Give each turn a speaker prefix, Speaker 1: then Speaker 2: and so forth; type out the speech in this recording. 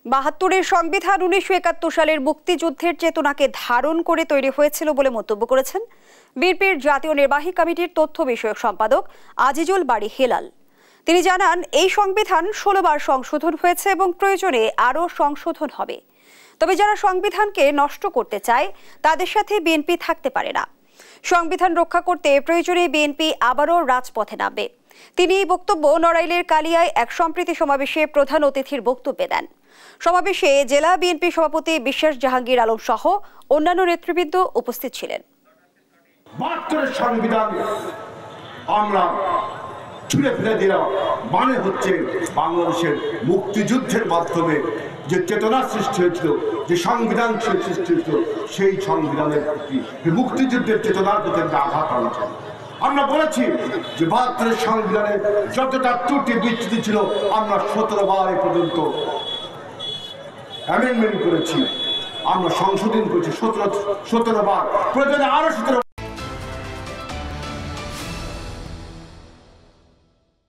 Speaker 1: ৭২-এর সংবিধান ১৯৭১ সালের মুক্তিযুদ্ধের চেতনাকে ধারণ করে তৈরি হয়েছিল বলে মন্তব্য করেছেন বিএনপির জাতীয় নির্বাহী কমিটির তথ্য বিষয়ক সম্পাদক আজিজুল বারী হেলাল। তিনি জানান, এই সংবিধান ১৬ বার সংশোধন হয়েছে এবং প্রয়োজনে আরও সংশোধন হবে। তবে যারা সংবিধানকে নষ্ট করতে চায় তাদের সাথে বিএনপি থাকতে পারে না। সংবিধান রক্ষা করতে প্রয়োজনে বিএনপি আবারও রাজপথে নামবে। তিনি এই বক্তব্য নড়াইলের কালিয়ায় এক সম্প্রীতি সমাবেশে প্রধান অতিথির বক্তব্যে দেন। সমাবেশে জেলা বিএনপি সভাপতি বিশ্বাস জাহাঙ্গীর আলম সহ অন্যান্য নেতৃবৃন্দ উপস্থিত ছিলেন।
Speaker 2: ৭২-এর সংবিধান আমরা ছুঁড়ে ফেলে দিলাম মানে হচ্ছে বাংলাদেশের মুক্তিযুদ্ধের মাধ্যমে যে চেতনা সৃষ্টি হয়েছিল, যে সংবিধান সৃষ্টি হয়েছিল, সেই সংবিধানের প্রতি মুক্তিযুদ্ধের চেতনার প্রতি আঘাত আনছে। আমরা বলেছি যে ৭২-এর সংবিধানে যতটা ত্রুটি বিচ্যুতি ছিল আমরা ১৭ বার পর্যন্ত অ্যামেন্ডমেন্ট করেছি, আমরা সংশোধন করেছি ১৭ বার, প্রয়োজনে আরো ১৭